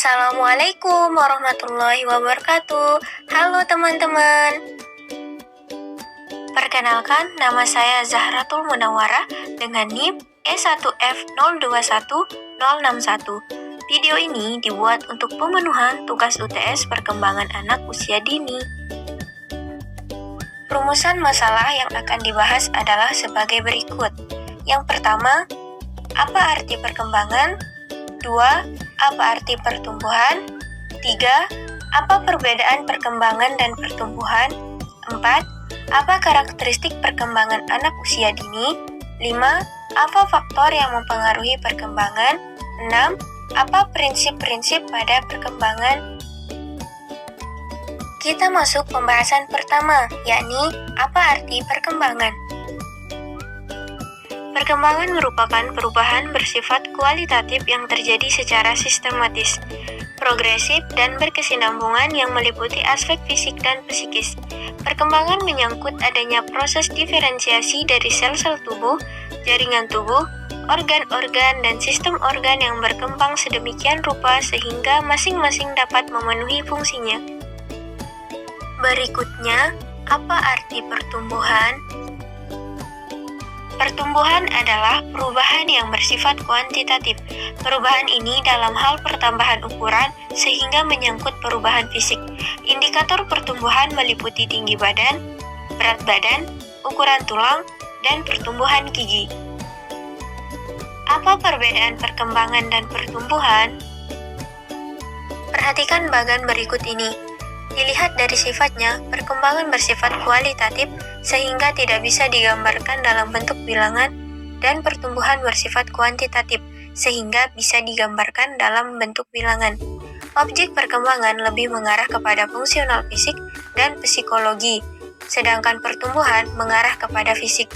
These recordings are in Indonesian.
Assalamualaikum warahmatullahi wabarakatuh. Halo teman-teman. Perkenalkan, nama saya Zahratul Munawwarah dengan NIM E1F021061. Video ini dibuat untuk pemenuhan tugas UTS perkembangan anak usia dini. Rumusan masalah yang akan dibahas adalah sebagai berikut. Yang pertama, apa arti perkembangan? 2. Apa arti pertumbuhan? 3. Apa perbedaan perkembangan dan pertumbuhan? 4. Apa karakteristik perkembangan anak usia dini? 5. Apa faktor yang mempengaruhi perkembangan? 6. Apa prinsip-prinsip pada perkembangan? Kita masuk pembahasan pertama, yakni apa arti perkembangan. Perkembangan merupakan perubahan bersifat kualitatif yang terjadi secara sistematis, progresif, dan berkesinambungan yang meliputi aspek fisik dan psikis. Perkembangan menyangkut adanya proses diferensiasi dari sel-sel tubuh, jaringan tubuh, organ-organ, dan sistem organ yang berkembang sedemikian rupa sehingga masing-masing dapat memenuhi fungsinya. Berikutnya, apa arti pertumbuhan? Pertumbuhan adalah perubahan yang bersifat kuantitatif. Perubahan ini dalam hal pertambahan ukuran sehingga menyangkut perubahan fisik. Indikator pertumbuhan meliputi tinggi badan, berat badan, ukuran tulang, dan pertumbuhan gigi. Apa perbedaan perkembangan dan pertumbuhan? Perhatikan bagan berikut ini. Dilihat dari sifatnya, perkembangan bersifat kualitatif sehingga tidak bisa digambarkan dalam bentuk bilangan, dan pertumbuhan bersifat kuantitatif sehingga bisa digambarkan dalam bentuk bilangan. Objek perkembangan lebih mengarah kepada fungsional fisik dan psikologi, sedangkan pertumbuhan mengarah kepada fisik.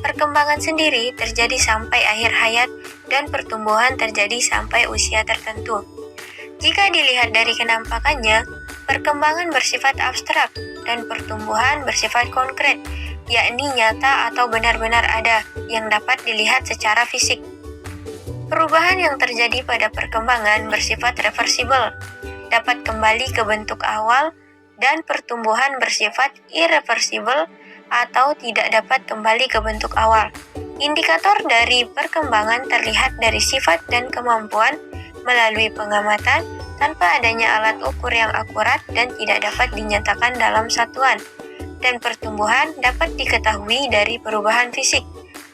Perkembangan sendiri terjadi sampai akhir hayat dan pertumbuhan terjadi sampai usia tertentu. Jika dilihat dari kenampakannya, perkembangan bersifat abstrak dan pertumbuhan bersifat konkret, yakni nyata atau benar-benar ada yang dapat dilihat secara fisik. Perubahan yang terjadi pada perkembangan bersifat reversibel, dapat kembali ke bentuk awal, dan pertumbuhan bersifat irreversibel atau tidak dapat kembali ke bentuk awal. Indikator dari perkembangan terlihat dari sifat dan kemampuan melalui pengamatan tanpa adanya alat ukur yang akurat dan tidak dapat dinyatakan dalam satuan. Dan pertumbuhan dapat diketahui dari perubahan fisik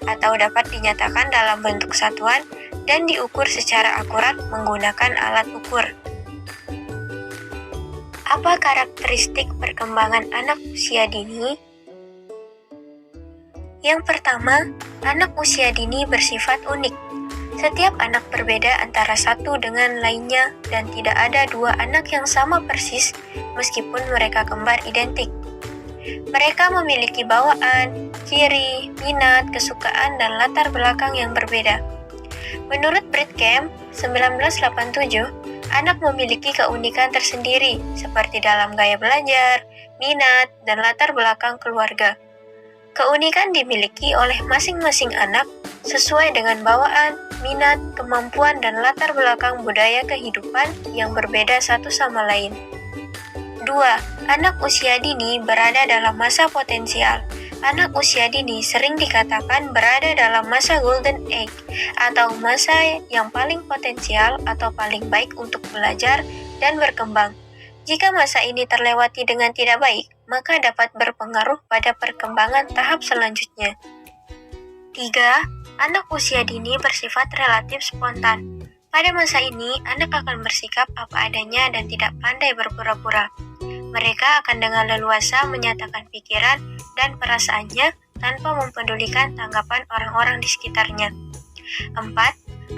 atau dapat dinyatakan dalam bentuk satuan dan diukur secara akurat menggunakan alat ukur. Apa karakteristik perkembangan anak usia dini? Yang pertama, anak usia dini bersifat unik. Setiap anak berbeda antara satu dengan lainnya dan tidak ada dua anak yang sama persis meskipun mereka kembar identik. Mereka memiliki bawaan, ciri, minat, kesukaan, dan latar belakang yang berbeda. Menurut Britcamp 1987, anak memiliki keunikan tersendiri seperti dalam gaya belajar, minat, dan latar belakang keluarga. Keunikan dimiliki oleh masing-masing anak sesuai dengan bawaan, minat, kemampuan, dan latar belakang budaya kehidupan yang berbeda satu sama lain. 2. Anak usia dini berada dalam masa potensial. Anak usia dini sering dikatakan berada dalam masa golden age atau masa yang paling potensial atau paling baik untuk belajar dan berkembang. Jika masa ini terlewati dengan tidak baik, maka dapat berpengaruh pada perkembangan tahap selanjutnya. 3. Anak usia dini bersifat relatif spontan. Pada masa ini, anak akan bersikap apa adanya dan tidak pandai berpura-pura. Mereka akan dengan leluasa menyatakan pikiran dan perasaannya tanpa mempedulikan tanggapan orang-orang di sekitarnya. 4.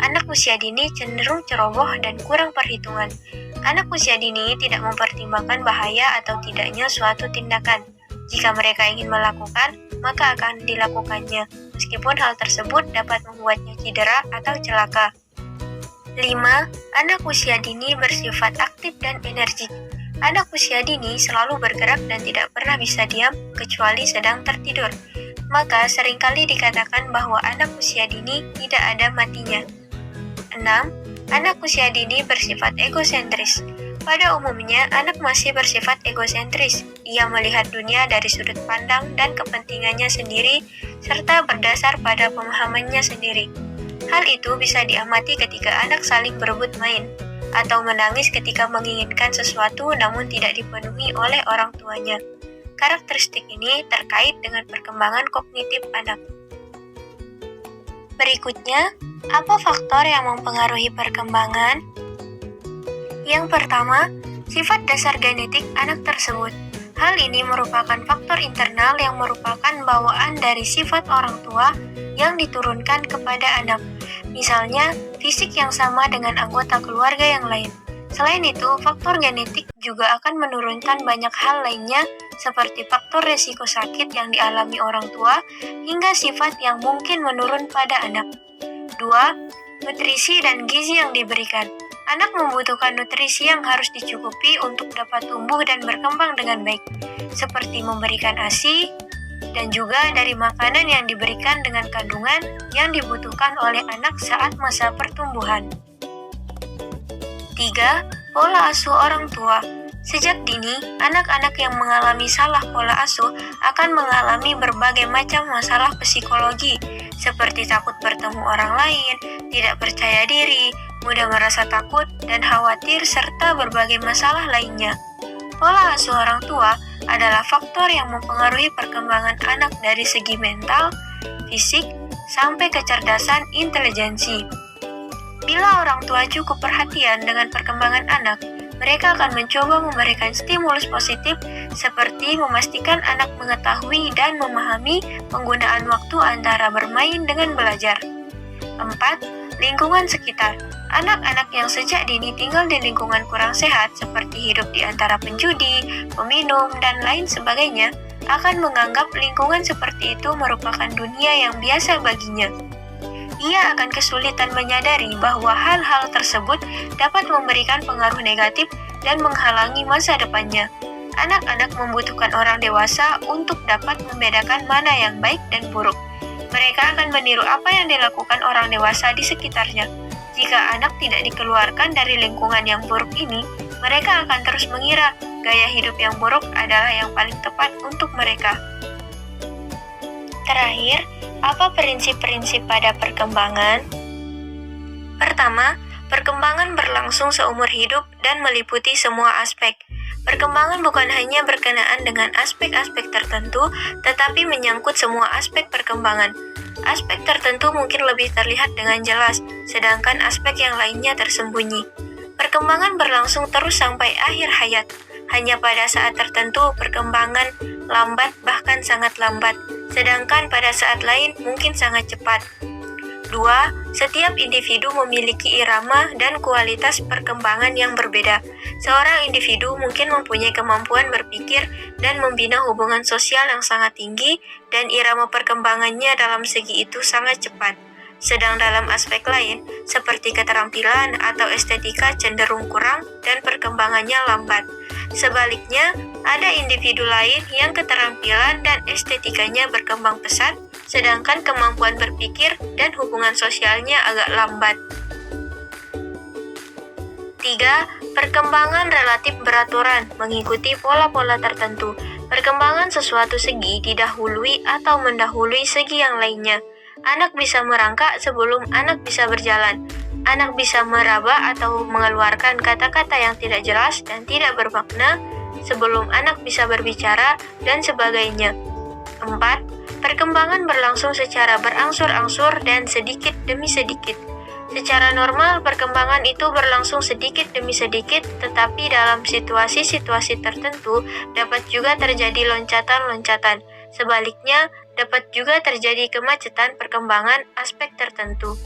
Anak usia dini cenderung ceroboh dan kurang perhitungan. Anak usia dini tidak mempertimbangkan bahaya atau tidaknya suatu tindakan. Jika mereka ingin melakukan, maka akan dilakukannya, meskipun hal tersebut dapat membuatnya cedera atau celaka. 5. Anak usia dini bersifat aktif dan energik. Anak usia dini selalu bergerak dan tidak pernah bisa diam kecuali sedang tertidur. Maka seringkali dikatakan bahwa anak usia dini tidak ada matinya. 6. Anak usia dini bersifat egosentris. Pada umumnya, anak masih bersifat egosentris. Ia melihat dunia dari sudut pandang dan kepentingannya sendiri, serta berdasar pada pemahamannya sendiri. Hal itu bisa diamati ketika anak saling berebut main, atau menangis ketika menginginkan sesuatu namun tidak dipenuhi oleh orang tuanya. Karakteristik ini terkait dengan perkembangan kognitif anak. Berikutnya, apa faktor yang mempengaruhi perkembangan? Yang pertama, sifat dasar genetik anak tersebut. Hal ini merupakan faktor internal yang merupakan bawaan dari sifat orang tua yang diturunkan kepada anak. Misalnya, fisik yang sama dengan anggota keluarga yang lain. Selain itu, faktor genetik juga akan menurunkan banyak hal lainnya seperti faktor resiko sakit yang dialami orang tua hingga sifat yang mungkin menurun pada anak. 2. Nutrisi dan gizi yang diberikan. Anak membutuhkan nutrisi yang harus dicukupi untuk dapat tumbuh dan berkembang dengan baik, seperti memberikan ASI, dan juga dari makanan yang diberikan dengan kandungan yang dibutuhkan oleh anak saat masa pertumbuhan. 3. Pola asuh orang tua. Sejak dini, anak-anak yang mengalami salah pola asuh akan mengalami berbagai macam masalah psikologi, seperti takut bertemu orang lain, tidak percaya diri, mudah merasa takut dan khawatir, serta berbagai masalah lainnya. Pola asuh orang tua adalah faktor yang mempengaruhi perkembangan anak dari segi mental, fisik, sampai kecerdasan intelijensi. Bila orang tua cukup perhatian dengan perkembangan anak, mereka akan mencoba memberikan stimulus positif seperti memastikan anak mengetahui dan memahami penggunaan waktu antara bermain dengan belajar. 4. Lingkungan sekitar. Anak-anak yang sejak dini tinggal di lingkungan kurang sehat seperti hidup di antara penjudi, peminum, dan lain sebagainya akan menganggap lingkungan seperti itu merupakan dunia yang biasa baginya. Ia akan kesulitan menyadari bahwa hal-hal tersebut dapat memberikan pengaruh negatif dan menghalangi masa depannya. Anak-anak membutuhkan orang dewasa untuk dapat membedakan mana yang baik dan buruk. Mereka akan meniru apa yang dilakukan orang dewasa di sekitarnya. Jika anak tidak dikeluarkan dari lingkungan yang buruk ini, mereka akan terus mengira gaya hidup yang buruk adalah yang paling tepat untuk mereka. Terakhir, apa prinsip-prinsip pada perkembangan? Pertama, perkembangan berlangsung seumur hidup dan meliputi semua aspek. Perkembangan bukan hanya berkenaan dengan aspek-aspek tertentu, tetapi menyangkut semua aspek perkembangan. Aspek tertentu mungkin lebih terlihat dengan jelas, sedangkan aspek yang lainnya tersembunyi. Perkembangan berlangsung terus sampai akhir hayat. Hanya pada saat tertentu perkembangan lambat bahkan sangat lambat, sedangkan pada saat lain mungkin sangat cepat. 2. Setiap individu memiliki irama dan kualitas perkembangan yang berbeda. Seorang individu mungkin mempunyai kemampuan berpikir dan membina hubungan sosial yang sangat tinggi, dan irama perkembangannya dalam segi itu sangat cepat. Sedang dalam aspek lain, seperti keterampilan atau estetika cenderung kurang dan perkembangannya lambat. Sebaliknya, ada individu lain yang keterampilan dan estetikanya berkembang pesat, sedangkan kemampuan berpikir dan hubungan sosialnya agak lambat. 3. Perkembangan relatif beraturan, mengikuti pola-pola tertentu. Perkembangan sesuatu segi didahului atau mendahului segi yang lainnya. Anak bisa merangkak sebelum anak bisa berjalan. Anak bisa meraba atau mengeluarkan kata-kata yang tidak jelas dan tidak bermakna sebelum anak bisa berbicara, dan sebagainya. 4. Perkembangan berlangsung secara berangsur-angsur dan sedikit demi sedikit. Secara normal, perkembangan itu berlangsung sedikit demi sedikit, tetapi dalam situasi-situasi tertentu dapat juga terjadi loncatan-loncatan. Sebaliknya, dapat juga terjadi kemacetan perkembangan aspek tertentu.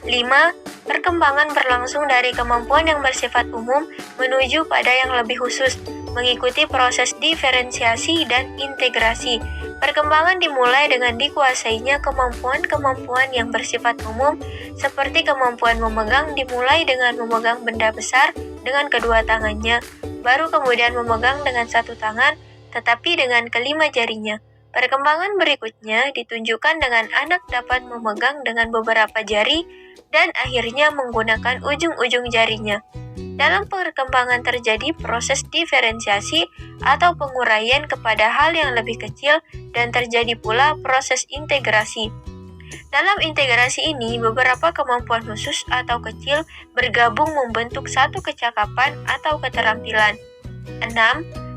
5. Perkembangan berlangsung dari kemampuan yang bersifat umum menuju pada yang lebih khusus, mengikuti proses diferensiasi dan integrasi. Perkembangan dimulai dengan dikuasainya kemampuan-kemampuan yang bersifat umum, seperti kemampuan memegang dimulai dengan memegang benda besar dengan kedua tangannya, baru kemudian memegang dengan satu tangan, tetapi dengan kelima jarinya. Perkembangan berikutnya ditunjukkan dengan anak dapat memegang dengan beberapa jari dan akhirnya menggunakan ujung-ujung jarinya. Dalam perkembangan terjadi proses diferensiasi atau penguraian kepada hal yang lebih kecil dan terjadi pula proses integrasi. Dalam integrasi ini, beberapa kemampuan khusus atau kecil bergabung membentuk satu kecakapan atau keterampilan. 6.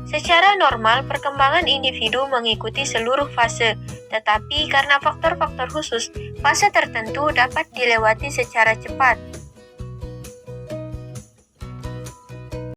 Secara normal, perkembangan individu mengikuti seluruh fase, tetapi karena faktor-faktor khusus, fase tertentu dapat dilewati secara cepat.